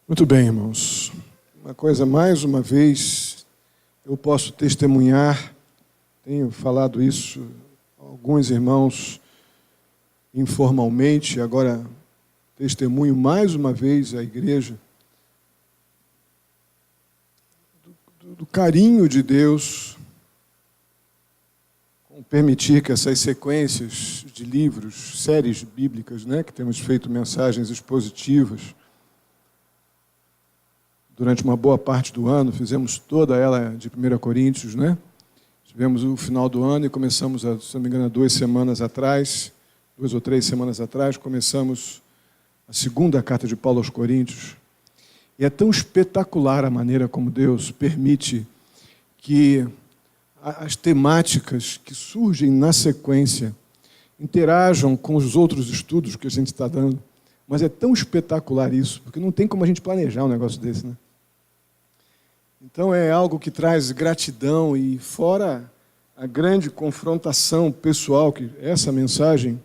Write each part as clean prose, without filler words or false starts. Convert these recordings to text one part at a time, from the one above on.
Muito bem, irmãos. Uma coisa, mais uma vez, eu posso testemunhar, tenho falado isso a alguns irmãos informalmente, agora testemunho mais uma vez à igreja, do carinho de Deus, com permitir que essas sequências de livros, séries bíblicas, que temos feito mensagens expositivas, durante uma boa parte do ano, fizemos toda ela de 1 Coríntios, Tivemos o final do ano e começamos, se não me engano, 2 ou 3 semanas atrás, começamos a segunda carta de Paulo aos Coríntios. E é tão espetacular a maneira como Deus permite que as temáticas que surgem na sequência interajam com os outros estudos que a gente está dando. Mas é tão espetacular isso, porque não tem como a gente planejar um negócio desse, Então é algo que traz gratidão e fora a grande confrontação pessoal, que essa mensagem,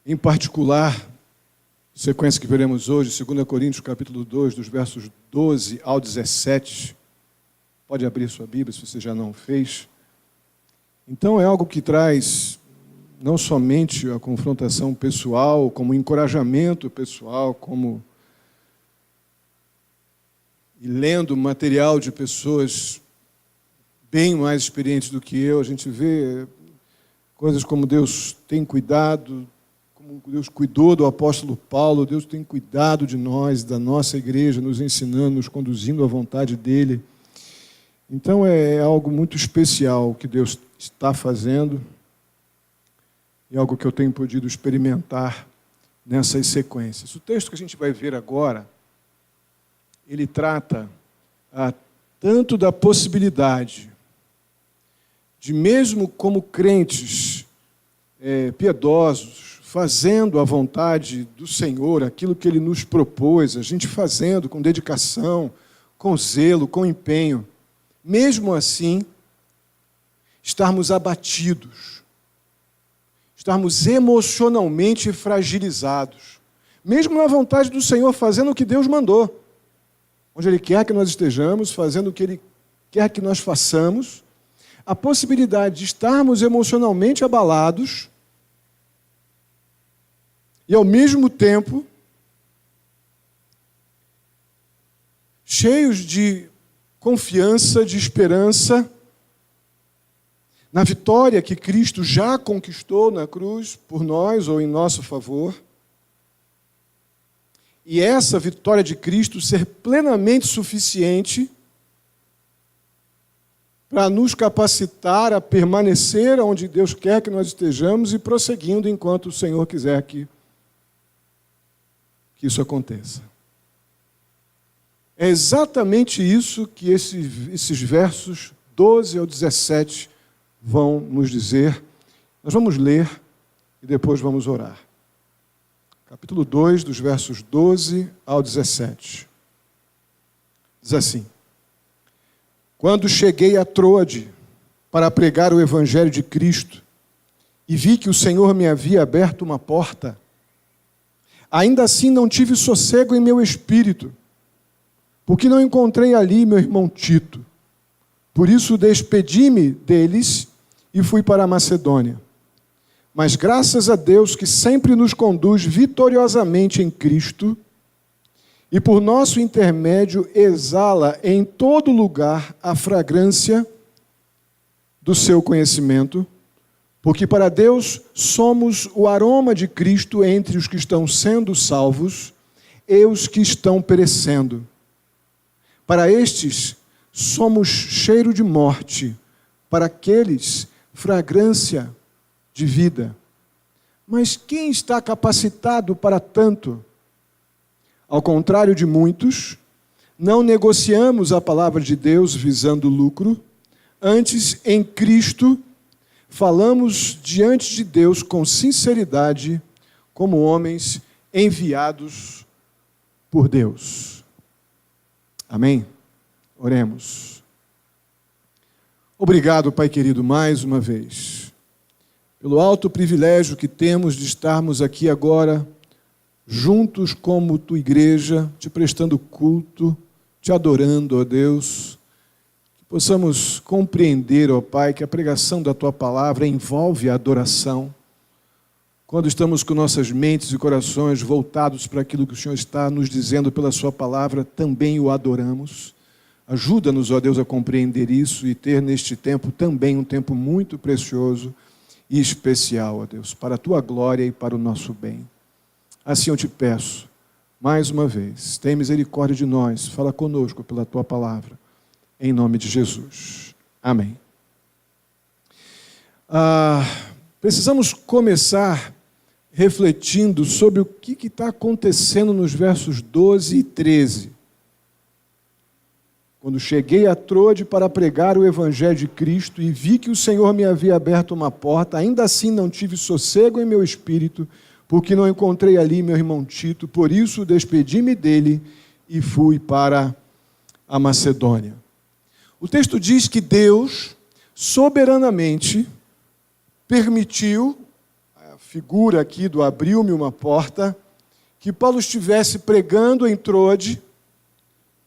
em particular, sequência que veremos hoje, 2 Coríntios capítulo 2, dos versos 12 ao 17, pode abrir sua Bíblia se você já não fez. Então é algo que traz não somente a confrontação pessoal, como encorajamento pessoal, como e lendo material de pessoas bem mais experientes do que eu, a gente vê coisas como Deus tem cuidado, como Deus cuidou do apóstolo Paulo, Deus tem cuidado de nós, da nossa igreja, nos ensinando, nos conduzindo à vontade dEle. Então é algo muito especial que Deus está fazendo e algo que eu tenho podido experimentar nessas sequências. O texto que a gente vai ver agora, ele trata tanto da possibilidade de, mesmo como crentes piedosos, fazendo a vontade do Senhor, aquilo que Ele nos propôs, a gente fazendo com dedicação, com zelo, com empenho, mesmo assim, estarmos abatidos, estarmos emocionalmente fragilizados, mesmo na vontade do Senhor, fazendo o que Deus mandou, onde Ele quer que nós estejamos, fazendo o que Ele quer que nós façamos, a possibilidade de estarmos emocionalmente abalados e, ao mesmo tempo, cheios de confiança, de esperança na vitória que Cristo já conquistou na cruz por nós ou em nosso favor. E essa vitória de Cristo ser plenamente suficiente para nos capacitar a permanecer onde Deus quer que nós estejamos e prosseguindo enquanto o Senhor quiser que isso aconteça. É exatamente isso que esses versos 12 ao 17 vão nos dizer. Nós vamos ler e depois vamos orar. Capítulo 2, dos versos 12 ao 17. Diz assim: Quando cheguei a Troade para pregar o Evangelho de Cristo e vi que o Senhor me havia aberto uma porta, ainda assim não tive sossego em meu espírito, porque não encontrei ali meu irmão Tito. Por isso despedi-me deles e fui para a Macedônia. Mas graças a Deus que sempre nos conduz vitoriosamente em Cristo e por nosso intermédio exala em todo lugar a fragrância do seu conhecimento, porque para Deus somos o aroma de Cristo entre os que estão sendo salvos e os que estão perecendo. Para estes somos cheiro de morte, para aqueles fragrância de vida. Mas quem está capacitado para tanto? Ao contrário de muitos, não negociamos a palavra de Deus visando lucro, antes, em Cristo, falamos diante de Deus com sinceridade, como homens enviados por Deus. Amém? Oremos. Obrigado, Pai querido, mais uma vez, pelo alto privilégio que temos de estarmos aqui agora juntos como tua igreja, te prestando culto, te adorando, ó Deus, que possamos compreender, ó Pai, que a pregação da tua palavra envolve a adoração. Quando estamos com nossas mentes e corações voltados para aquilo que o Senhor está nos dizendo pela sua palavra, também o adoramos. Ajuda-nos, ó Deus, a compreender isso e ter neste tempo também um tempo muito precioso e especial, ó Deus, para a tua glória e para o nosso bem. Assim eu te peço, mais uma vez, tem misericórdia de nós, fala conosco pela tua palavra, em nome de Jesus. Amém. Precisamos começar refletindo sobre o que está acontecendo nos versos 12 e 13. Quando cheguei a Trode para pregar o Evangelho de Cristo e vi que o Senhor me havia aberto uma porta, ainda assim não tive sossego em meu espírito, porque não encontrei ali meu irmão Tito, por isso despedi-me dele e fui para a Macedônia. O texto diz que Deus, soberanamente, permitiu, a figura aqui do abriu-me uma porta, que Paulo estivesse pregando em Trode.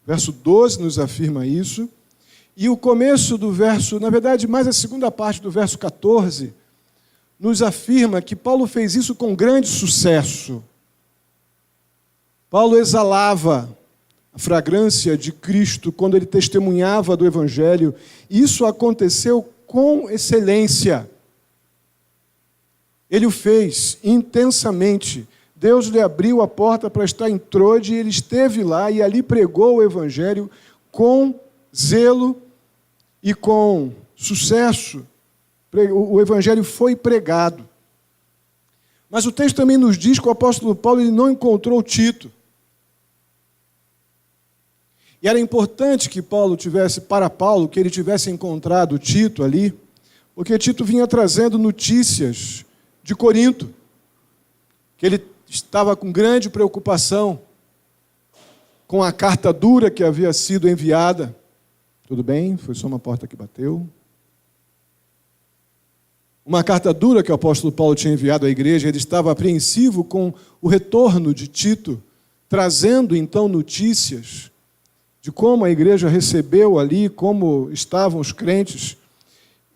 Verso 12 nos afirma isso, e o começo do verso, na verdade, mais a segunda parte do verso 14, nos afirma que Paulo fez isso com grande sucesso. Paulo exalava a fragrância de Cristo quando ele testemunhava do Evangelho, e isso aconteceu com excelência. Ele o fez intensamente. Deus lhe abriu a porta para estar em Trode, e ele esteve lá e ali pregou o Evangelho com zelo e com sucesso. O Evangelho foi pregado. Mas o texto também nos diz que o apóstolo Paulo ele não encontrou Tito. E era importante que que ele tivesse encontrado Tito ali, porque Tito vinha trazendo notícias de Corinto, que ele estava com grande preocupação com a carta dura que havia sido enviada. Tudo bem? Foi só uma porta que bateu. Uma carta dura que o apóstolo Paulo tinha enviado à igreja. Ele estava apreensivo com o retorno de Tito, trazendo então notícias de como a igreja recebeu ali, como estavam os crentes.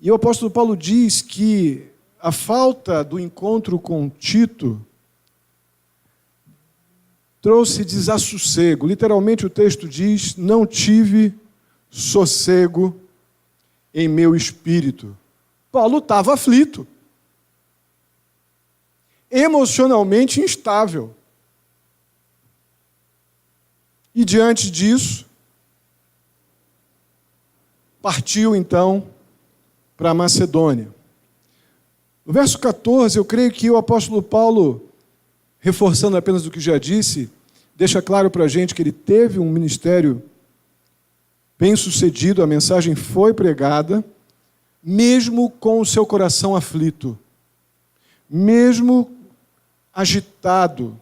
E o apóstolo Paulo diz que a falta do encontro com Tito trouxe desassossego. Literalmente o texto diz, não tive sossego em meu espírito. Paulo estava aflito, emocionalmente instável. E diante disso, partiu então para a Macedônia. No verso 14, eu creio que o apóstolo Paulo, reforçando apenas o que já disse, deixa claro para a gente que ele teve um ministério bem-sucedido, a mensagem foi pregada, mesmo com o seu coração aflito, mesmo agitado,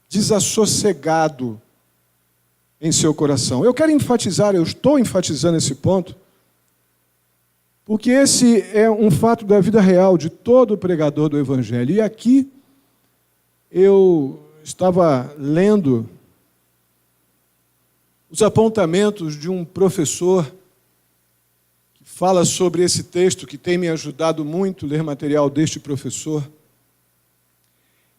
desassossegado em seu coração. Eu estou enfatizando esse ponto, porque esse é um fato da vida real de todo pregador do Evangelho. E aqui eu estava lendo os apontamentos de um professor que fala sobre esse texto, que tem me ajudado muito a ler material deste professor.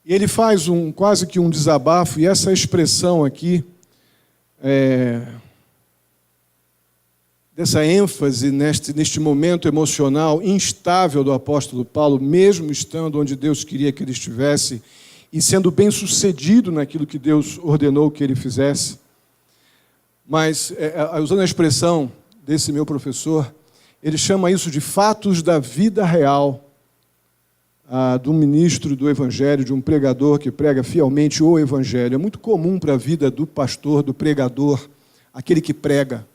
E ele faz quase que um desabafo, e essa expressão aqui, dessa ênfase neste momento emocional instável do apóstolo Paulo, mesmo estando onde Deus queria que ele estivesse, e sendo bem-sucedido naquilo que Deus ordenou que ele fizesse. Mas, usando a expressão desse meu professor, ele chama isso de fatos da vida real, de um ministro do Evangelho, de um pregador que prega fielmente o Evangelho. É muito comum para a vida do pastor, do pregador, aquele que prega,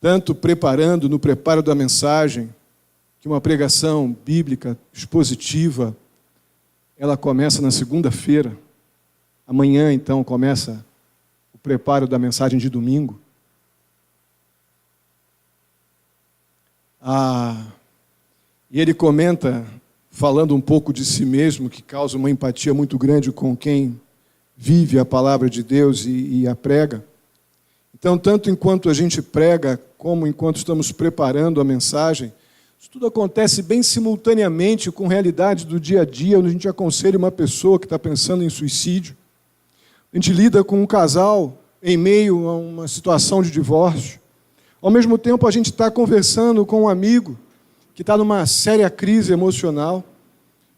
tanto preparando, no preparo da mensagem, que uma pregação bíblica, expositiva, ela começa na segunda-feira. Amanhã, então, começa o preparo da mensagem de domingo. E ele comenta, falando um pouco de si mesmo, que causa uma empatia muito grande com quem vive a palavra de Deus e a prega. Então, tanto enquanto a gente prega, como enquanto estamos preparando a mensagem, isso tudo acontece bem simultaneamente com realidade do dia a dia, onde a gente aconselha uma pessoa que está pensando em suicídio. A gente lida com um casal em meio a uma situação de divórcio. Ao mesmo tempo, a gente está conversando com um amigo que está numa séria crise emocional,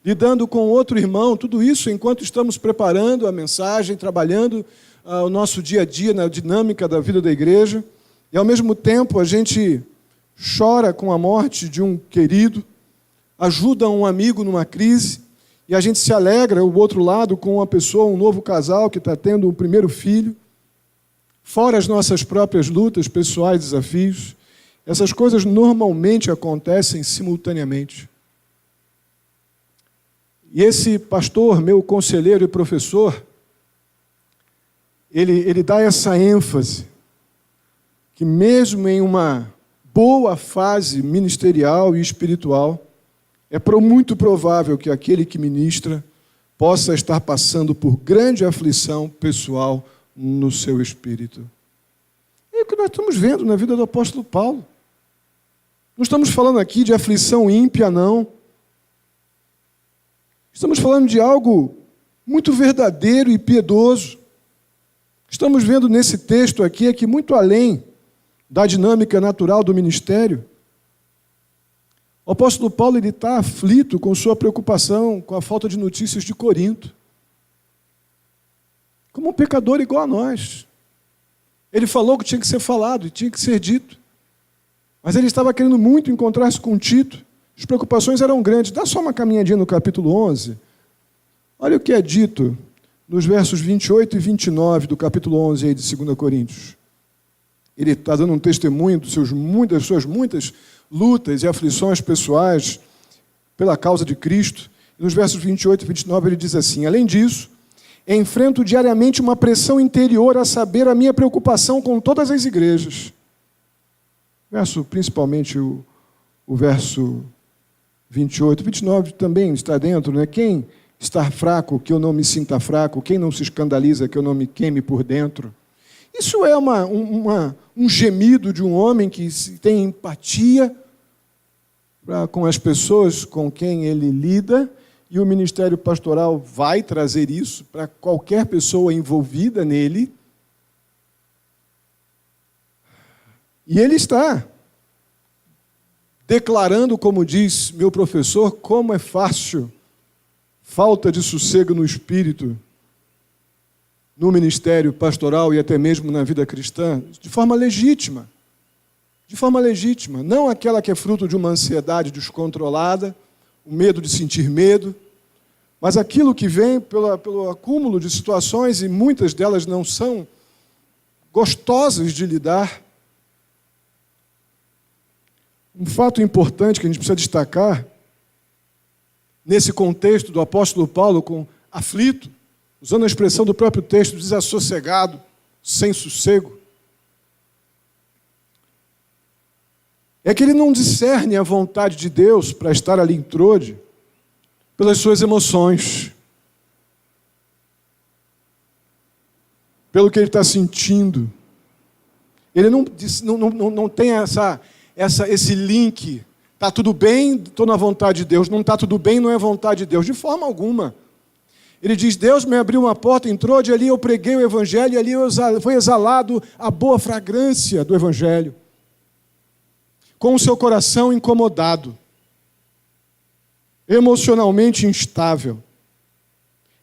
lidando com outro irmão, tudo isso enquanto estamos preparando a mensagem, trabalhando o nosso dia a dia na dinâmica da vida da igreja, e ao mesmo tempo a gente chora com a morte de um querido, ajuda um amigo numa crise, e a gente se alegra, o outro lado, com uma pessoa, um novo casal que está tendo um primeiro filho, fora as nossas próprias lutas, pessoais, desafios. Essas coisas normalmente acontecem simultaneamente. E esse pastor, meu conselheiro e professor, ele dá essa ênfase, que mesmo em uma boa fase ministerial e espiritual, é muito provável que aquele que ministra possa estar passando por grande aflição pessoal no seu espírito. É o que nós estamos vendo na vida do apóstolo Paulo. Não estamos falando aqui de aflição ímpia, não. Estamos falando de algo muito verdadeiro e piedoso. Estamos vendo nesse texto aqui é que muito além da dinâmica natural do ministério, o apóstolo Paulo está aflito com sua preocupação com a falta de notícias de Corinto. Como um pecador igual a nós. Ele falou que tinha que ser falado e tinha que ser dito. Mas ele estava querendo muito encontrar-se com Tito. As preocupações eram grandes. Dá só uma caminhadinha no capítulo 11. Olha o que é dito nos versos 28 e 29 do capítulo 11 aí de 2 Coríntios. Ele está dando um testemunho das suas muitas lutas e aflições pessoais pela causa de Cristo. E nos versos 28 e 29 ele diz assim: além disso, enfrento diariamente uma pressão interior, a saber, a minha preocupação com todas as igrejas. Principalmente o verso 28, 29 também está dentro, né? Quem está fraco, que eu não me sinta fraco, quem não se escandaliza, que eu não me queime por dentro. Isso é um gemido de um homem que tem empatia com as pessoas com quem ele lida, e o ministério pastoral vai trazer isso para qualquer pessoa envolvida nele. E ele está declarando, como diz meu professor, como é fácil, falta de sossego no espírito, no ministério pastoral e até mesmo na vida cristã, de forma legítima. De forma legítima. Não aquela que é fruto de uma ansiedade descontrolada, o medo de sentir medo, mas aquilo que vem pelo acúmulo de situações, e muitas delas não são gostosas de lidar. Um fato importante que a gente precisa destacar, nesse contexto do apóstolo Paulo com aflito, usando a expressão do próprio texto, desassossegado, sem sossego, é que ele não discerne a vontade de Deus para estar ali em Trode pelas suas emoções, pelo que ele está sentindo. Ele não tem esse link. Está tudo bem, estou na vontade de Deus. Não está tudo bem, não é vontade de Deus. De forma alguma. Ele diz, Deus me abriu uma porta, entrou, e ali eu preguei o Evangelho, e ali foi exalado a boa fragrância do Evangelho. Com o seu coração incomodado, emocionalmente instável.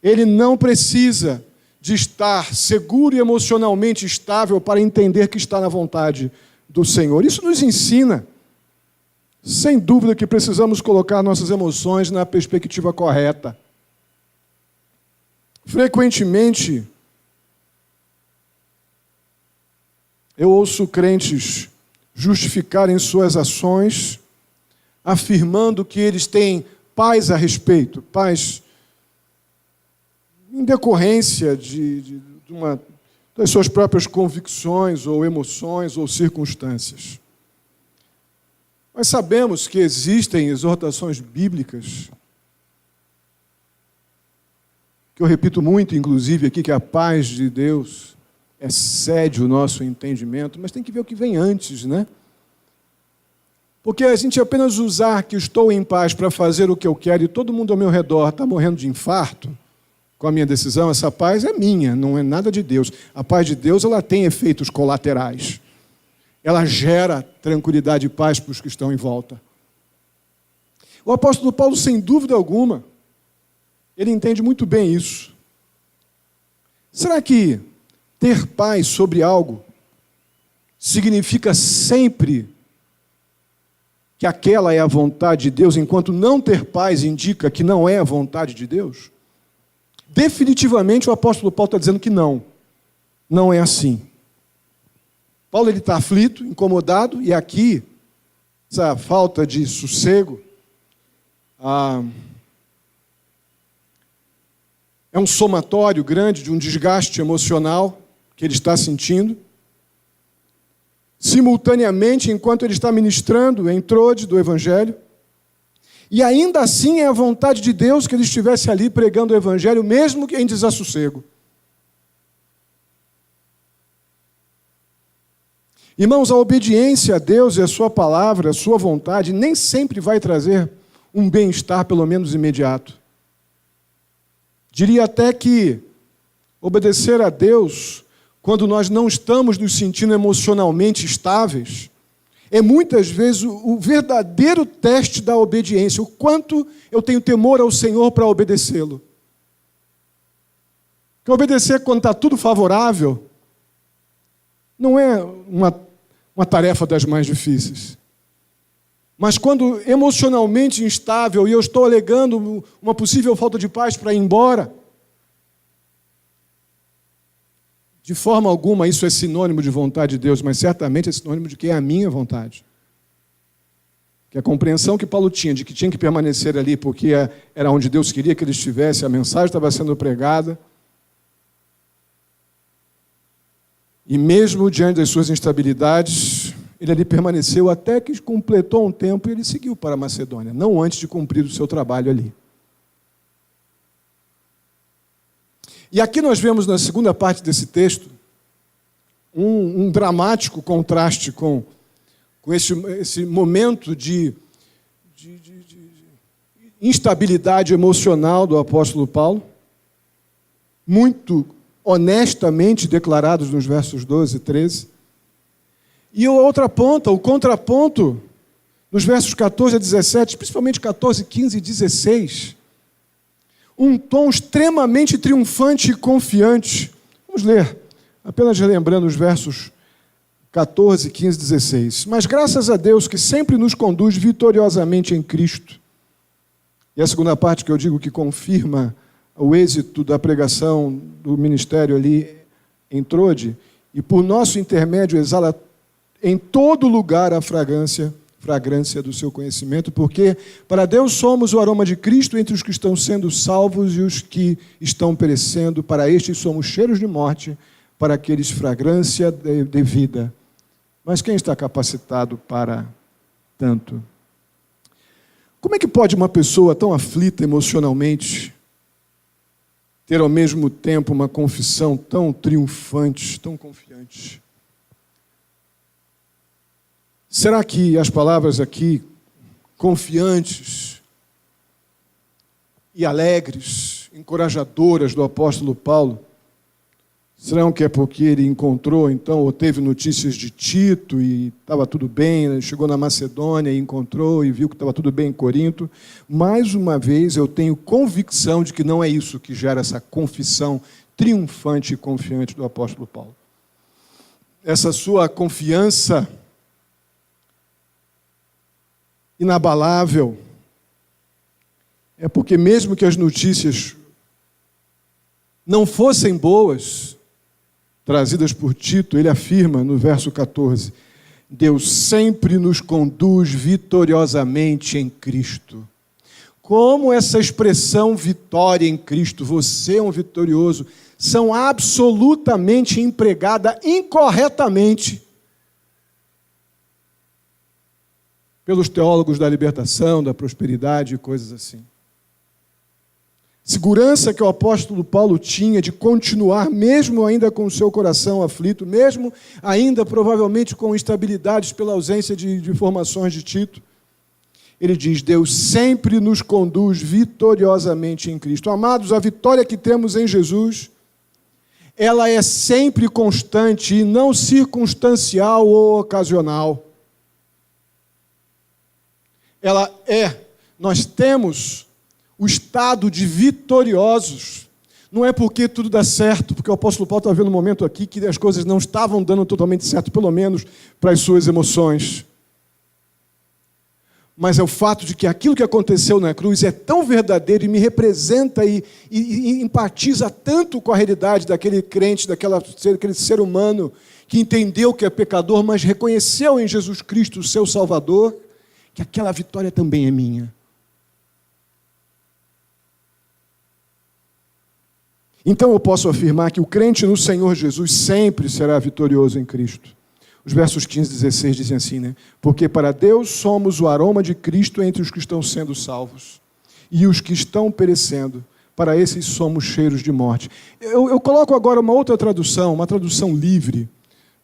Ele não precisa de estar seguro e emocionalmente estável para entender que está na vontade do Senhor. Isso nos ensina, sem dúvida, que precisamos colocar nossas emoções na perspectiva correta. Frequentemente, eu ouço crentes justificarem suas ações, afirmando que eles têm paz a respeito, paz em decorrência das suas próprias convicções, ou emoções, ou circunstâncias. Nós sabemos que existem exortações bíblicas que eu repito muito, inclusive, aqui, que a paz de Deus excede o nosso entendimento, mas tem que ver o que vem antes, né? Porque a gente apenas usar que estou em paz para fazer o que eu quero e todo mundo ao meu redor está morrendo de infarto com a minha decisão, essa paz é minha, não é nada de Deus. A paz de Deus, ela tem efeitos colaterais. Ela gera tranquilidade e paz para os que estão em volta. O apóstolo Paulo, sem dúvida alguma, ele entende muito bem isso. Será que ter paz sobre algo significa sempre que aquela é a vontade de Deus, enquanto não ter paz indica que não é a vontade de Deus? Definitivamente o apóstolo Paulo está dizendo que não. Não é assim. Paulo está aflito, incomodado, e aqui, essa falta de sossego, é um somatório grande de um desgaste emocional que ele está sentindo. Simultaneamente, enquanto ele está ministrando em Trode do Evangelho, e ainda assim é a vontade de Deus que ele estivesse ali pregando o Evangelho, mesmo que em desassossego. Irmãos, a obediência a Deus e a sua palavra, a sua vontade, nem sempre vai trazer um bem-estar, pelo menos imediato. Diria até que obedecer a Deus, quando nós não estamos nos sentindo emocionalmente estáveis, é muitas vezes o verdadeiro teste da obediência, o quanto eu tenho temor ao Senhor para obedecê-lo. Porque obedecer quando está tudo favorável não é uma tarefa das mais difíceis. Mas quando emocionalmente instável e eu estou alegando uma possível falta de paz para ir embora, de forma alguma isso é sinônimo de vontade de Deus, mas certamente é sinônimo de que é a minha vontade. Que a compreensão que Paulo tinha de que tinha que permanecer ali porque era onde Deus queria que ele estivesse, a mensagem estava sendo pregada, e mesmo diante das suas instabilidades, ele ali permaneceu até que completou um tempo e ele seguiu para a Macedônia, não antes de cumprir o seu trabalho ali. E aqui nós vemos na segunda parte desse texto um dramático contraste com esse momento de instabilidade emocional do apóstolo Paulo, muito honestamente declarados nos versos 12 e 13. E o contraponto, nos versos 14 a 17, principalmente 14, 15 e 16, um tom extremamente triunfante e confiante. Vamos ler, apenas relembrando os versos 14, 15 e 16. Mas graças a Deus que sempre nos conduz vitoriosamente em Cristo. E a segunda parte que eu digo que confirma o êxito da pregação do ministério ali em Trode, e por nosso intermédio exala em todo lugar a fragrância do seu conhecimento, porque para Deus somos o aroma de Cristo entre os que estão sendo salvos e os que estão perecendo, para estes somos cheiros de morte, para aqueles fragrância de vida. Mas quem está capacitado para tanto? Como é que pode uma pessoa tão aflita emocionalmente ter ao mesmo tempo uma confissão tão triunfante, tão confiante? Será que as palavras aqui, confiantes e alegres, encorajadoras do apóstolo Paulo, serão que é porque ele encontrou, então, ou teve notícias de Tito e estava tudo bem, chegou na Macedônia e encontrou e viu que estava tudo bem em Corinto? Mais uma vez, eu tenho convicção de que não é isso que gera essa confissão triunfante e confiante do apóstolo Paulo. Essa sua confiança inabalável é porque mesmo que as notícias não fossem boas, trazidas por Tito, ele afirma no verso 14, Deus sempre nos conduz vitoriosamente em Cristo. Como essa expressão vitória em Cristo, você é um vitorioso, são absolutamente empregada incorretamente pelos teólogos da libertação, da prosperidade e coisas assim. Segurança que o apóstolo Paulo tinha de continuar, mesmo ainda com o seu coração aflito, mesmo ainda provavelmente com instabilidades pela ausência de informações de Tito. Ele diz: Deus sempre nos conduz vitoriosamente em Cristo. Amados, a vitória que temos em Jesus, ela é sempre constante e não circunstancial ou ocasional. Nós temos o estado de vitoriosos. Não é porque tudo dá certo, porque o apóstolo Paulo está vendo um momento aqui que as coisas não estavam dando totalmente certo, pelo menos para as suas emoções. Mas é o fato de que aquilo que aconteceu na cruz é tão verdadeiro e me representa e empatiza tanto com a realidade daquele crente, daquele ser humano que entendeu que é pecador, mas reconheceu em Jesus Cristo o seu Salvador, que aquela vitória também é minha. Então eu posso afirmar que o crente no Senhor Jesus sempre será vitorioso em Cristo. Os versos 15 e 16 dizem assim, né? Porque para Deus somos o aroma de Cristo entre os que estão sendo salvos. E os que estão perecendo, para esses somos cheiros de morte. Eu coloco agora uma outra tradução, uma tradução livre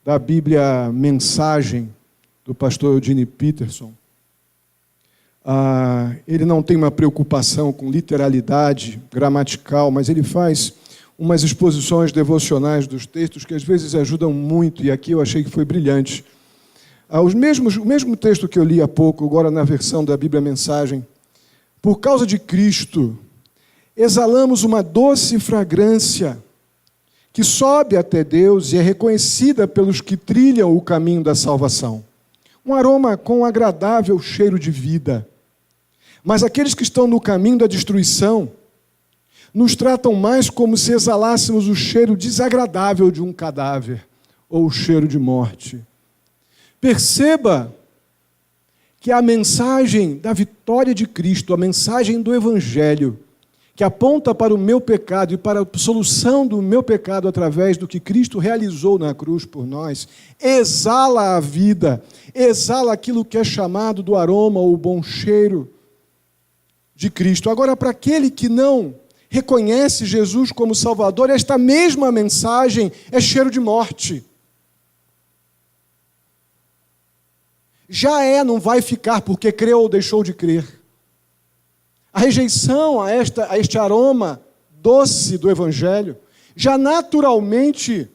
da Bíblia Mensagem, do pastor Eugene Peterson. Ele não tem uma preocupação com literalidade gramatical, mas ele faz umas exposições devocionais dos textos que às vezes ajudam muito, e aqui eu achei que foi brilhante. O mesmo texto que eu li há pouco, agora na versão da Bíblia Mensagem. Por causa de Cristo, exalamos uma doce fragrância que sobe até Deus e é reconhecida pelos que trilham o caminho da salvação. Um aroma com agradável cheiro de vida. Mas aqueles que estão no caminho da destruição nos tratam mais como se exalássemos o cheiro desagradável de um cadáver ou o cheiro de morte. Perceba que a mensagem da vitória de Cristo, a mensagem do Evangelho, que aponta para o meu pecado e para a solução do meu pecado através do que Cristo realizou na cruz por nós, exala a vida, exala aquilo que é chamado do aroma ou o bom cheiro de Cristo. Agora, para aquele que não reconhece Jesus como Salvador, esta mesma mensagem é cheiro de morte. Já não vai ficar porque creu ou deixou de crer. A rejeição a este aroma doce do Evangelho, já naturalmente,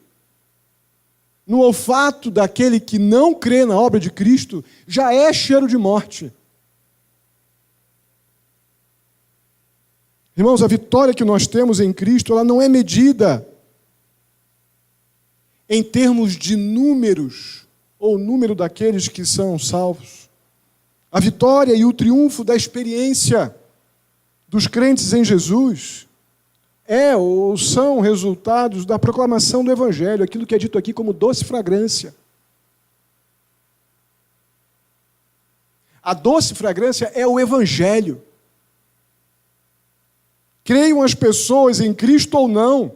no olfato daquele que não crê na obra de Cristo, já é cheiro de morte. Irmãos, a vitória que nós temos em Cristo, ela não é medida em termos de números, ou número daqueles que são salvos. A vitória e o triunfo da experiência dos crentes em Jesus ou são resultados da proclamação do Evangelho, aquilo que é dito aqui como doce fragrância. A doce fragrância é o Evangelho. Creiam as pessoas em Cristo ou não,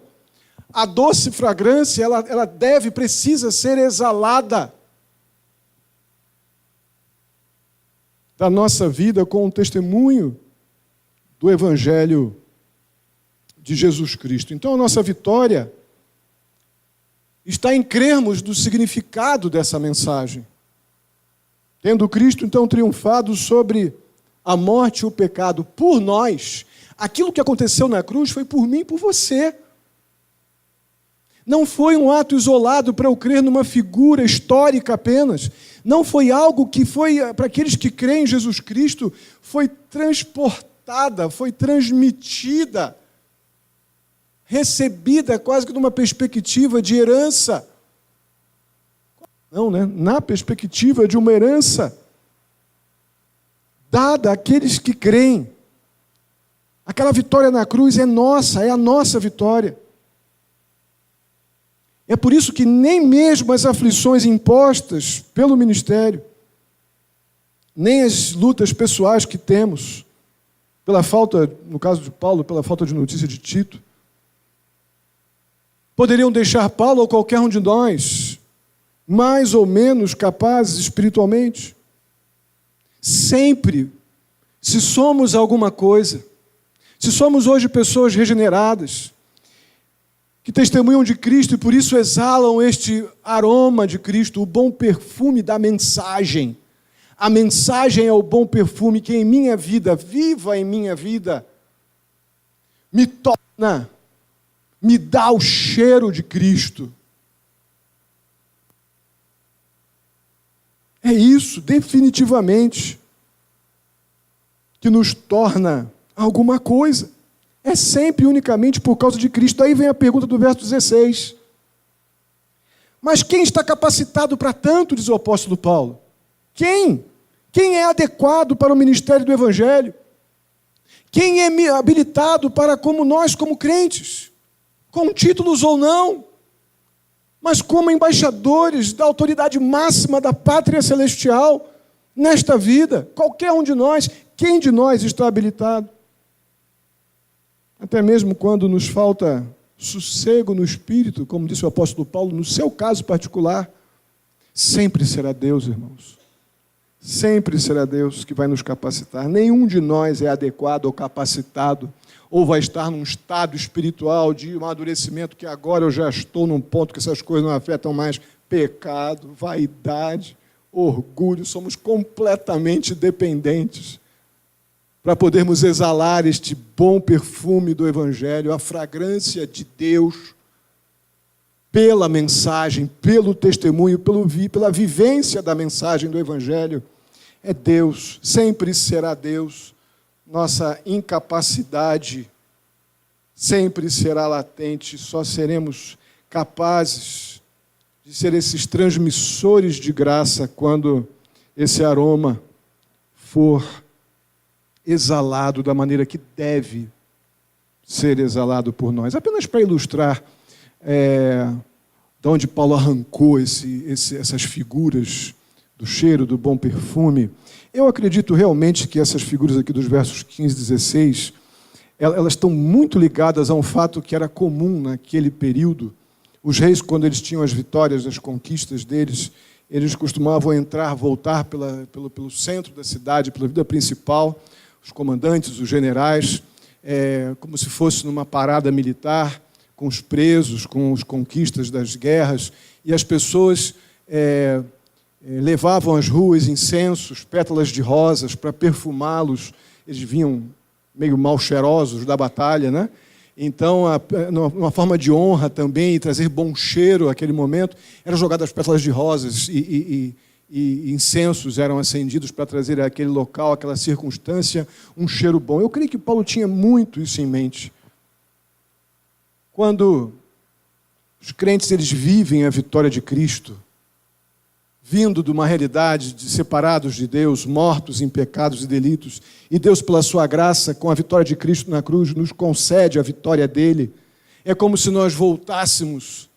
a doce fragrância, ela precisa ser exalada da nossa vida com o testemunho do Evangelho de Jesus Cristo. Então, a nossa vitória está em crermos do significado dessa mensagem. Tendo Cristo, então, triunfado sobre a morte e o pecado por nós, aquilo que aconteceu na cruz foi por mim e por você. Não foi um ato isolado para eu crer numa figura histórica apenas. Não foi algo que foi, para aqueles que creem em Jesus Cristo, foi transportada, foi transmitida, recebida quase que numa perspectiva de herança. Não, né? Na perspectiva de uma herança dada àqueles que creem. Aquela vitória na cruz é nossa, é a nossa vitória. É por isso que nem mesmo as aflições impostas pelo ministério, nem as lutas pessoais que temos, pela falta, no caso de Paulo, pela falta de notícia de Tito, poderiam deixar Paulo ou qualquer um de nós mais ou menos capazes espiritualmente. Sempre, se somos alguma coisa, Se somos hoje pessoas regeneradas, que testemunham de Cristo e por isso exalam este aroma de Cristo, o bom perfume da mensagem. A mensagem é o bom perfume que em minha vida, viva em minha vida, me torna, me dá o cheiro de Cristo. É isso, definitivamente, que nos torna alguma coisa. É sempre unicamente por causa de Cristo. Daí vem a pergunta do verso 16. Mas quem está capacitado para tanto, diz o apóstolo Paulo? Quem? Quem é adequado para o ministério do Evangelho? Quem é habilitado para, como nós, como crentes, com títulos ou não, mas como embaixadores da autoridade máxima da pátria celestial, nesta vida, qualquer um de nós, quem de nós está habilitado? Até mesmo quando nos falta sossego no espírito, como disse o apóstolo Paulo, no seu caso particular, sempre será Deus, irmãos. Sempre será Deus que vai nos capacitar. Nenhum de nós é adequado ou capacitado, ou vai estar num estado espiritual de amadurecimento que agora eu já estou num ponto que essas coisas não afetam mais. Pecado, vaidade, orgulho, somos completamente dependentes para podermos exalar este bom perfume do Evangelho, a fragrância de Deus, pela mensagem, pelo testemunho, pela vivência da mensagem do Evangelho. É Deus, sempre será Deus. Nossa incapacidade sempre será latente, só seremos capazes de ser esses transmissores de graça quando esse aroma for exalado da maneira que deve ser exalado por nós. Apenas para ilustrar de onde Paulo arrancou essas figuras do cheiro, do bom perfume, eu acredito realmente que essas figuras aqui dos versos 15 e 16, elas estão muito ligadas a um fato que era comum naquele período. Os reis, quando eles tinham as vitórias, as conquistas deles, eles costumavam voltar pelo centro da cidade, pela vida principal, os comandantes, os generais, como se fosse numa parada militar, com os presos, com as conquistas das guerras, e as pessoas levavam às ruas incensos, pétalas de rosas para perfumá-los. Eles vinham meio mal cheirosos da batalha, né? Então, uma forma de honra também, e trazer bom cheiro àquele momento, eram jogadas pétalas de rosas e incensos eram acendidos para trazer àquele local, àquela circunstância, um cheiro bom. Eu creio que Paulo tinha muito isso em mente. Quando os crentes eles vivem a vitória de Cristo, vindo de uma realidade de separados de Deus, mortos em pecados e delitos, e Deus, pela sua graça, com a vitória de Cristo na cruz, nos concede a vitória dele. É como se nós voltássemos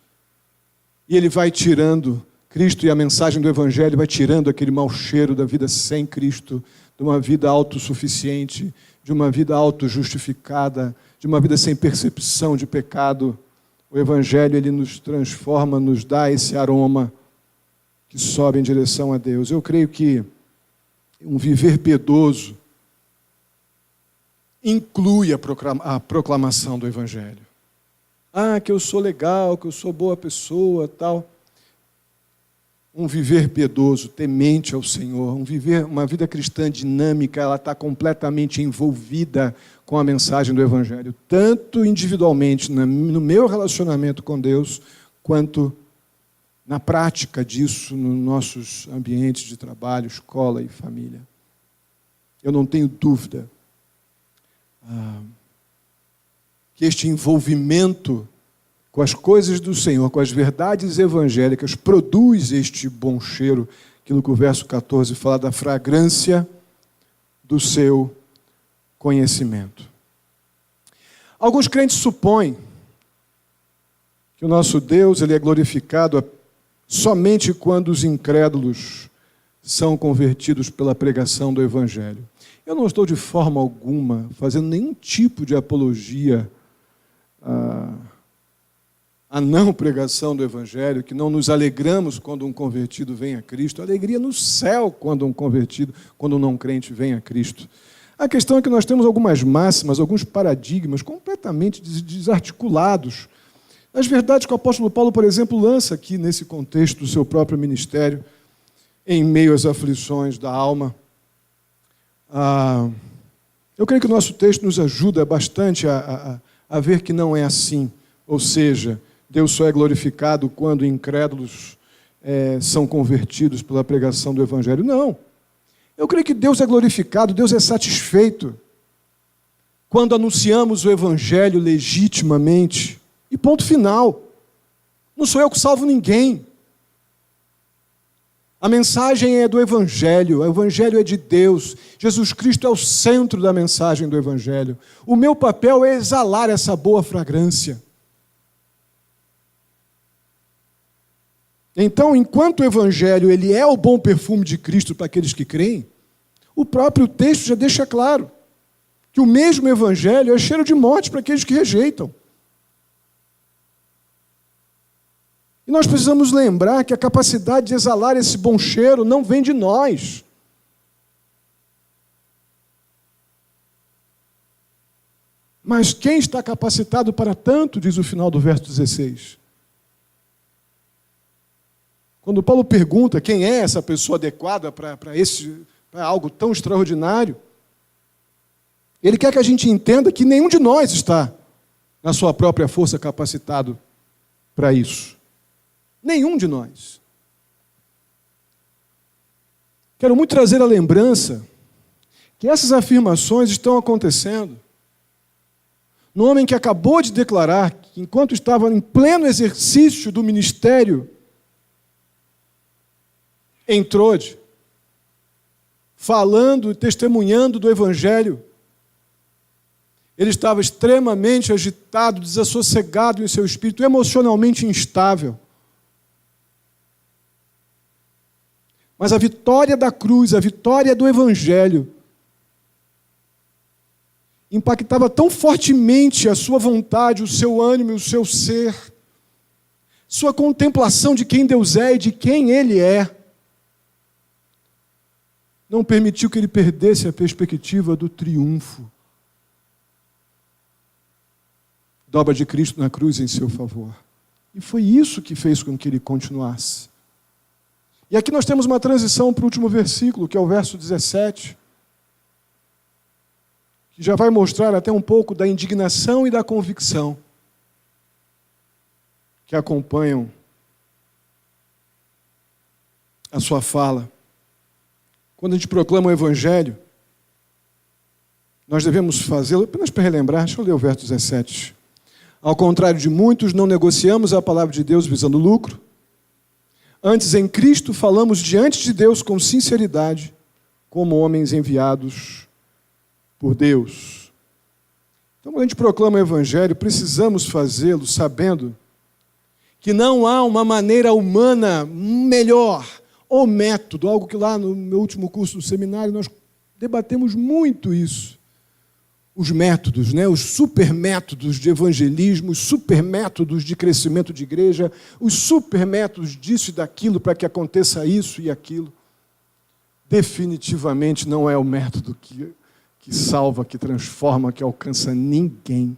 e ele vai tirando, Cristo e a mensagem do Evangelho vai tirando aquele mau cheiro da vida sem Cristo, de uma vida autossuficiente, de uma vida autojustificada, de uma vida sem percepção de pecado. O Evangelho ele nos transforma, nos dá esse aroma que sobe em direção a Deus. Eu creio que um viver piedoso inclui a proclamação do Evangelho. Que eu sou legal, que eu sou boa pessoa, tal. Um viver piedoso, temente ao Senhor, uma vida cristã dinâmica, ela está completamente envolvida com a mensagem do Evangelho, tanto individualmente, no meu relacionamento com Deus, quanto na prática disso, nos nossos ambientes de trabalho, escola e família. Eu não tenho dúvida que este envolvimento com as coisas do Senhor, com as verdades evangélicas, produz este bom cheiro, aquilo que o verso 14 fala da fragrância do seu conhecimento. Alguns crentes supõem que o nosso Deus ele é glorificado somente quando os incrédulos são convertidos pela pregação do Evangelho. Eu não estou de forma alguma fazendo nenhum tipo de apologia à não pregação do Evangelho, que não nos alegramos quando um convertido vem a Cristo, alegria no céu quando um convertido, quando um não crente vem a Cristo. A questão é que nós temos algumas máximas, alguns paradigmas completamente desarticulados. As verdades que o apóstolo Paulo, por exemplo, lança aqui nesse contexto do seu próprio ministério, em meio às aflições da alma. Eu creio que o nosso texto nos ajuda bastante a ver que não é assim. Ou seja, Deus só é glorificado quando incrédulos são convertidos pela pregação do Evangelho. Não. Eu creio que Deus é glorificado, Deus é satisfeito quando anunciamos o Evangelho legitimamente. E ponto final. Não sou eu que salvo ninguém. A mensagem é do Evangelho, o Evangelho é de Deus. Jesus Cristo é o centro da mensagem do Evangelho. O meu papel é exalar essa boa fragrância. Então, enquanto o Evangelho ele é o bom perfume de Cristo para aqueles que creem, o próprio texto já deixa claro que o mesmo Evangelho é cheiro de morte para aqueles que rejeitam. E nós precisamos lembrar que a capacidade de exalar esse bom cheiro não vem de nós. Mas quem está capacitado para tanto, diz o final do verso 16. Quando Paulo pergunta quem é essa pessoa adequada para algo tão extraordinário, ele quer que a gente entenda que nenhum de nós está, na sua própria força, capacitado para isso. Nenhum de nós. Quero muito trazer a lembrança que essas afirmações estão acontecendo no homem que acabou de declarar que, enquanto estava em pleno exercício do ministério, em Trode, falando e testemunhando do Evangelho, ele estava extremamente agitado, desassossegado em seu espírito, emocionalmente instável. Mas a vitória da cruz, a vitória do Evangelho, impactava tão fortemente a sua vontade, o seu ânimo, o seu ser, sua contemplação de quem Deus é e de quem Ele é, não permitiu que ele perdesse a perspectiva do triunfo da obra de Cristo na cruz em seu favor. E foi isso que fez com que ele continuasse. E aqui nós temos uma transição para o último versículo, que é o verso 17, que já vai mostrar até um pouco da indignação e da convicção que acompanham a sua fala. Quando a gente proclama o Evangelho, nós devemos fazê-lo, apenas para relembrar, deixa eu ler o verso 17. Ao contrário de muitos, não negociamos a palavra de Deus visando lucro. Antes, em Cristo, falamos diante de Deus com sinceridade, como homens enviados por Deus. Então, quando a gente proclama o Evangelho, precisamos fazê-lo sabendo que não há uma maneira humana melhor ou método, algo que lá no meu último curso do seminário nós debatemos muito isso. Os métodos, os supermétodos de evangelismo, os supermétodos de crescimento de igreja, os supermétodos disso e daquilo para que aconteça isso e aquilo. Definitivamente não é o método que salva, que transforma, que alcança ninguém.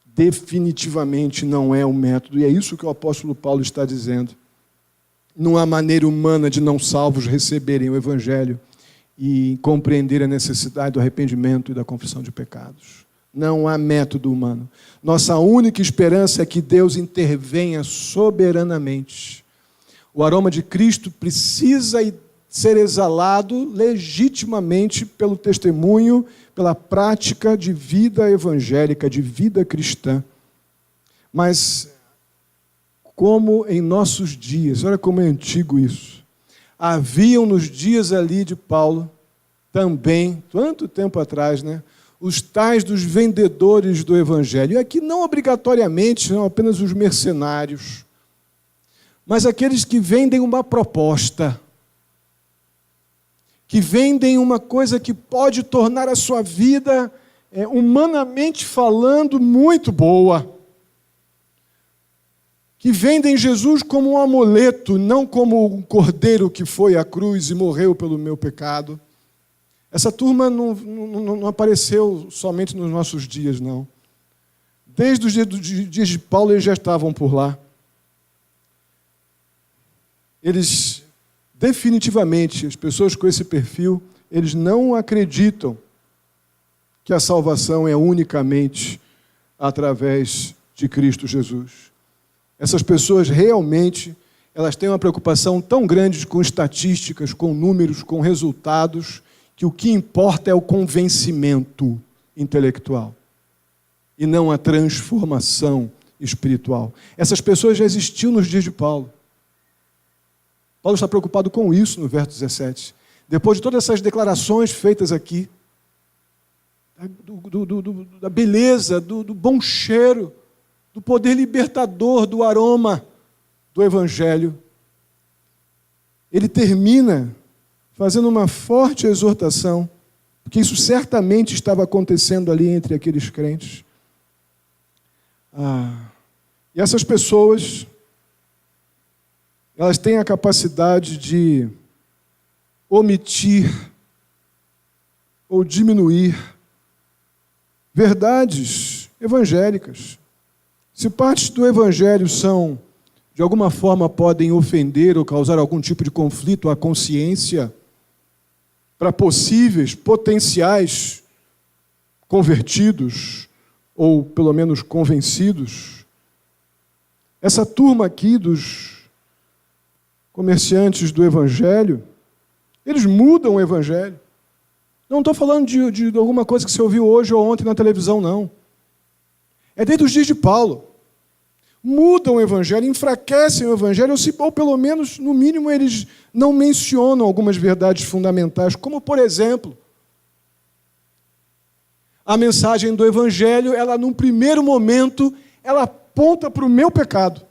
Definitivamente não é o método. E é isso que o apóstolo Paulo está dizendo. Não há maneira humana de não salvos receberem o Evangelho e compreender a necessidade do arrependimento e da confissão de pecados. Não há método humano. Nossa única esperança é que Deus intervenha soberanamente. O aroma de Cristo precisa ser exalado legitimamente pelo testemunho, pela prática de vida evangélica, de vida cristã. Mas, como em nossos dias, olha como é antigo isso, haviam nos dias ali de Paulo, também, tanto tempo atrás, os tais dos vendedores do Evangelho. E aqui não obrigatoriamente, não apenas os mercenários, mas aqueles que vendem uma proposta, que vendem uma coisa que pode tornar a sua vida, humanamente falando, muito boa. Que vendem Jesus como um amuleto, não como um cordeiro que foi à cruz e morreu pelo meu pecado. Essa turma não apareceu somente nos nossos dias, não. Desde os dias de Paulo, eles já estavam por lá. Eles, definitivamente, as pessoas com esse perfil, eles não acreditam que a salvação é unicamente através de Cristo Jesus. Essas pessoas realmente, elas têm uma preocupação tão grande com estatísticas, com números, com resultados, que o que importa é o convencimento intelectual e não a transformação espiritual. Essas pessoas já existiam nos dias de Paulo. Paulo está preocupado com isso no verso 17. Depois de todas essas declarações feitas aqui, da beleza, do bom cheiro, do poder libertador, do aroma do Evangelho, ele termina fazendo uma forte exortação, porque isso certamente estava acontecendo ali entre aqueles crentes. E essas pessoas, elas têm a capacidade de omitir ou diminuir verdades evangélicas. Se partes do Evangelho são, de alguma forma, podem ofender ou causar algum tipo de conflito à consciência para possíveis, potenciais convertidos ou, pelo menos, convencidos, essa turma aqui dos comerciantes do Evangelho, eles mudam o Evangelho. Não estou falando de alguma coisa que você ouviu hoje ou ontem na televisão, não. É desde os dias de Paulo. Mudam o Evangelho, enfraquecem o Evangelho, ou pelo menos, no mínimo, eles não mencionam algumas verdades fundamentais, como, por exemplo, a mensagem do Evangelho, ela, num primeiro momento, ela aponta para o meu pecado.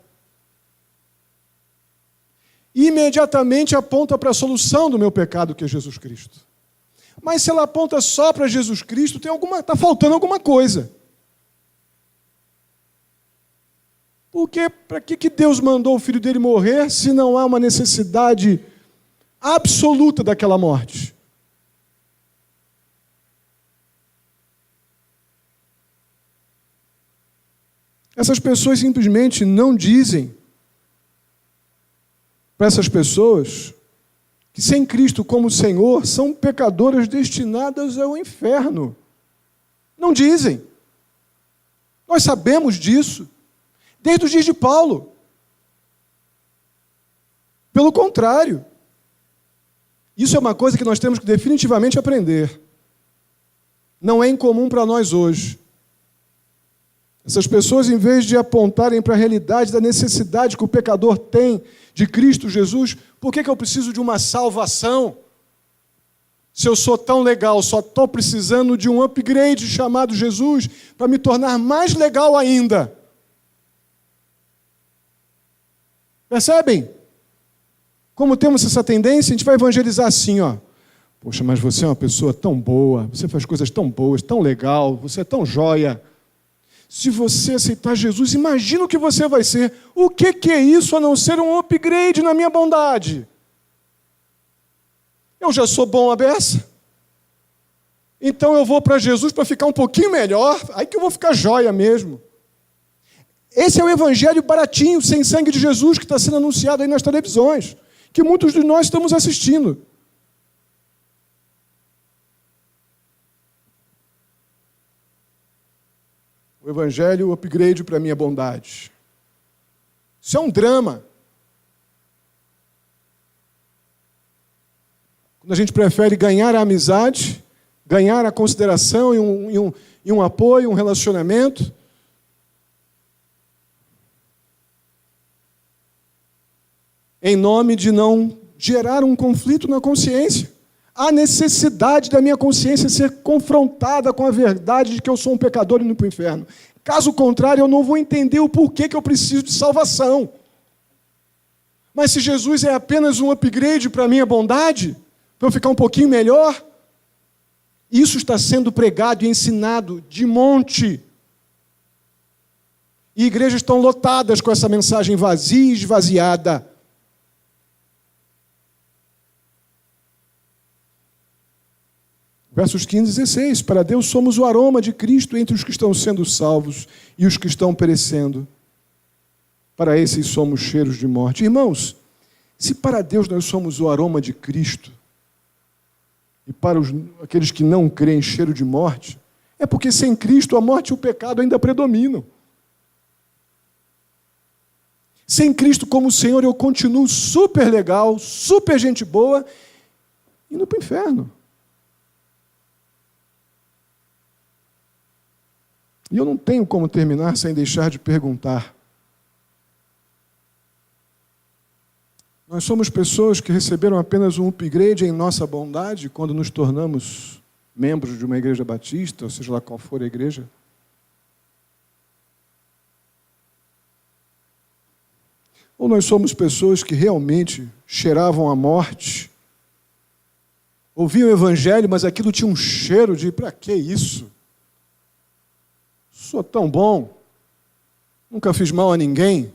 E imediatamente aponta para a solução do meu pecado, que é Jesus Cristo. Mas se ela aponta só para Jesus Cristo, está faltando alguma coisa. Porque para que Deus mandou o Filho dele morrer se não há uma necessidade absoluta daquela morte? Essas pessoas simplesmente não dizem para essas pessoas que sem Cristo como Senhor são pecadoras destinadas ao inferno. Não dizem. Nós sabemos disso. Desde os dias de Paulo. Pelo contrário, isso é uma coisa que nós temos que definitivamente aprender. Não é incomum para nós hoje. Essas pessoas, em vez de apontarem para a realidade da necessidade que o pecador tem de Cristo Jesus, por que eu preciso de uma salvação? Se eu sou tão legal, só estou precisando de um upgrade chamado Jesus para me tornar mais legal ainda. Percebem? Como temos essa tendência, a gente vai evangelizar assim, ó. Poxa, mas você é uma pessoa tão boa, você faz coisas tão boas, tão legal, você é tão joia. Se você aceitar Jesus, imagina o que você vai ser. O que é isso a não ser um upgrade na minha bondade? Eu já sou bom à beça. Então eu vou para Jesus para ficar um pouquinho melhor, aí que eu vou ficar joia mesmo. Esse é o evangelho baratinho, sem sangue de Jesus, que está sendo anunciado aí nas televisões, que muitos de nós estamos assistindo. O evangelho, o upgrade para a minha bondade. Isso é um drama. Quando a gente prefere ganhar a amizade, ganhar a consideração e um apoio, um relacionamento, em nome de não gerar um conflito na consciência. Há necessidade da minha consciência ser confrontada com a verdade de que eu sou um pecador e indo para o inferno. Caso contrário, eu não vou entender o porquê que eu preciso de salvação. Mas se Jesus é apenas um upgrade para a minha bondade, para eu ficar um pouquinho melhor, isso está sendo pregado e ensinado de monte. E igrejas estão lotadas com essa mensagem vazia e esvaziada. Versos 15 e 16. Para Deus somos o aroma de Cristo entre os que estão sendo salvos e os que estão perecendo. Para esses somos cheiros de morte. Irmãos, se para Deus nós somos o aroma de Cristo, e para aqueles que não creem, cheiro de morte, é porque sem Cristo a morte e o pecado ainda predominam. Sem Cristo como Senhor eu continuo super legal, super gente boa, indo para o inferno. E eu não tenho como terminar sem deixar de perguntar. Nós somos pessoas que receberam apenas um upgrade em nossa bondade quando nos tornamos membros de uma igreja batista, ou seja lá qual for a igreja. Ou nós somos pessoas que realmente cheiravam a morte, ouviam o evangelho, mas aquilo tinha um cheiro de, para que isso? Sou tão bom, nunca fiz mal a ninguém.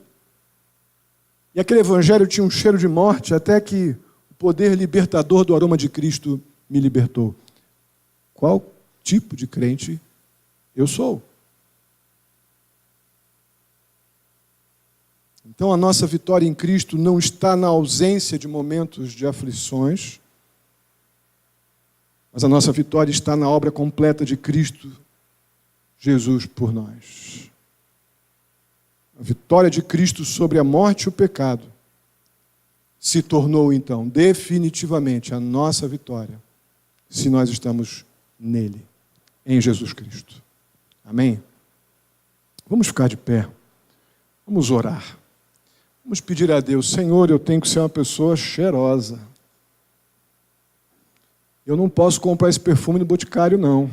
E aquele evangelho tinha um cheiro de morte, até que o poder libertador do aroma de Cristo me libertou. Qual tipo de crente eu sou? Então a nossa vitória em Cristo não está na ausência de momentos de aflições, mas a nossa vitória está na obra completa de Cristo Jesus por nós. A vitória de Cristo sobre a morte e o pecado se tornou, então, definitivamente a nossa vitória, se nós estamos nele, em Jesus Cristo. Amém? Vamos ficar de pé. Vamos orar. Vamos pedir a Deus, Senhor, eu tenho que ser uma pessoa cheirosa. Eu não posso comprar esse perfume no boticário, não.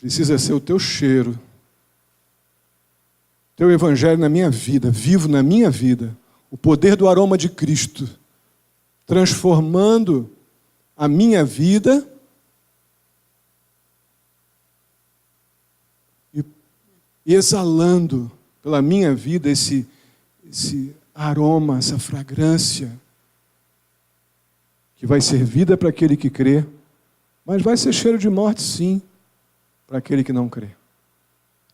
Precisa ser o teu cheiro. Teu evangelho na minha vida, vivo na minha vida. O poder do aroma de Cristo, transformando a minha vida e exalando pela minha vida esse aroma, essa fragrância, que vai ser vida para aquele que crê, mas vai ser cheiro de morte, sim, para aquele que não crê.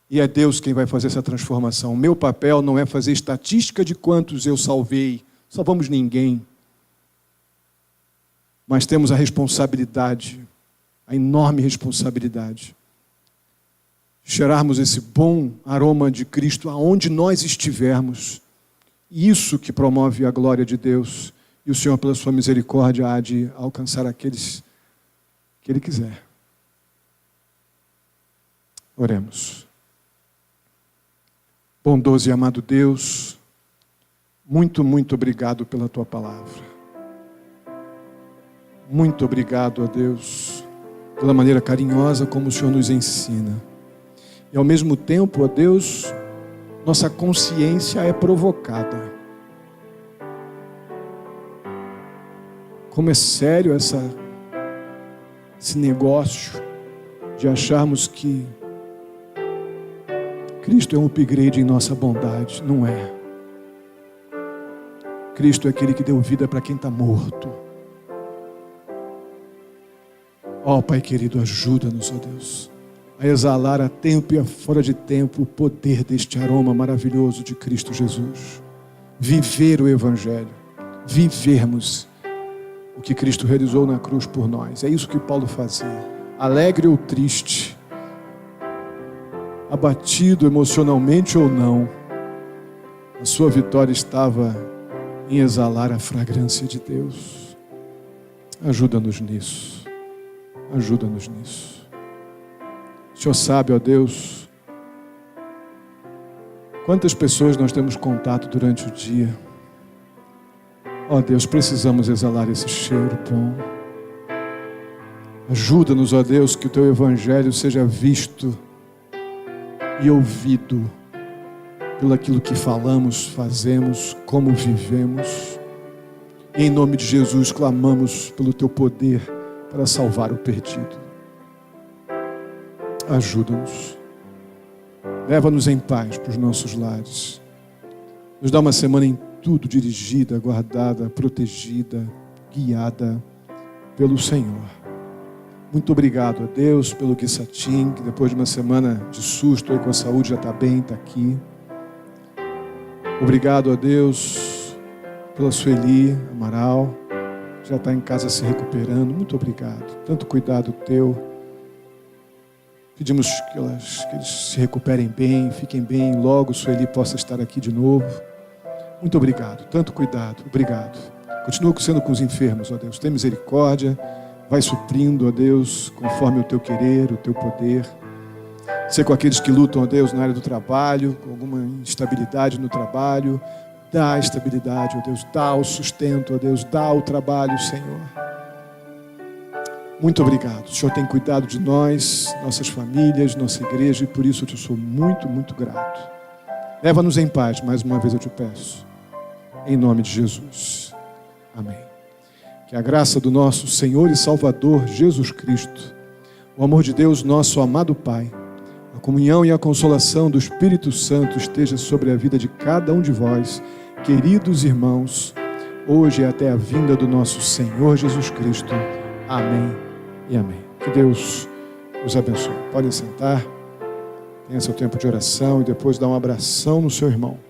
E é Deus quem vai fazer essa transformação. O meu papel não é fazer estatística de quantos eu salvei, salvamos ninguém. Mas temos a responsabilidade, a enorme responsabilidade, de cheirarmos esse bom aroma de Cristo aonde nós estivermos. Isso que promove a glória de Deus. E o Senhor, pela sua misericórdia, há de alcançar aqueles que Ele quiser. Oremos. Bondoso e amado Deus, muito, muito obrigado pela Tua palavra. Muito obrigado, ó Deus, pela maneira carinhosa como o Senhor nos ensina. E ao mesmo tempo, ó Deus, nossa consciência é provocada. Como é sério esse negócio de acharmos que Cristo é um upgrade em nossa bondade. Não é. Cristo é aquele que deu vida para quem está morto. Ó Pai querido, ajuda-nos, ó Deus, a exalar a tempo e a fora de tempo o poder deste aroma maravilhoso de Cristo Jesus. Viver o Evangelho, vivermos o que Cristo realizou na cruz por nós. É isso que Paulo fazia, alegre ou triste, abatido emocionalmente ou não, a sua vitória estava em exalar a fragrância de Deus. Ajuda-nos nisso, ajuda-nos nisso. O Senhor sabe, ó Deus, quantas pessoas nós temos contato durante o dia. Ó Deus, precisamos exalar esse cheiro bom. Ajuda-nos, ó Deus, que o Teu Evangelho seja visto e ouvido pelo aquilo que falamos, fazemos, como vivemos. Em nome de Jesus, clamamos pelo Teu poder para salvar o perdido. Ajuda-nos. Leva-nos em paz para os nossos lares. Nos dá uma semana em tudo dirigida, guardada, protegida, guiada pelo Senhor. Muito obrigado a Deus pelo Guissatim, que depois de uma semana de susto aí com a saúde já está bem, está aqui. Obrigado a Deus pela Sueli Amaral, já está em casa se recuperando. Muito obrigado. Tanto cuidado teu. Pedimos que eles se recuperem bem, fiquem bem, logo Sueli possa estar aqui de novo. Muito obrigado. Tanto cuidado. Obrigado. Continua sendo com os enfermos, ó Deus. Tem misericórdia. Vai suprindo, ó Deus, conforme o teu querer, o teu poder. Ser com aqueles que lutam, ó Deus, na área do trabalho, com alguma instabilidade no trabalho. Dá a estabilidade, ó Deus. Dá o sustento, ó Deus. Dá o trabalho, Senhor. Muito obrigado. O Senhor tem cuidado de nós, nossas famílias, nossa igreja, e por isso eu te sou muito, muito grato. Leva-nos em paz, mais uma vez eu te peço. Em nome de Jesus. Amém. Que a graça do nosso Senhor e Salvador Jesus Cristo, o amor de Deus, nosso amado Pai, a comunhão e a consolação do Espírito Santo esteja sobre a vida de cada um de vós, queridos irmãos, hoje e até a vinda do nosso Senhor Jesus Cristo. Amém e amém. Que Deus os abençoe. Podem sentar, tenha seu tempo de oração e depois dar um abração no seu irmão.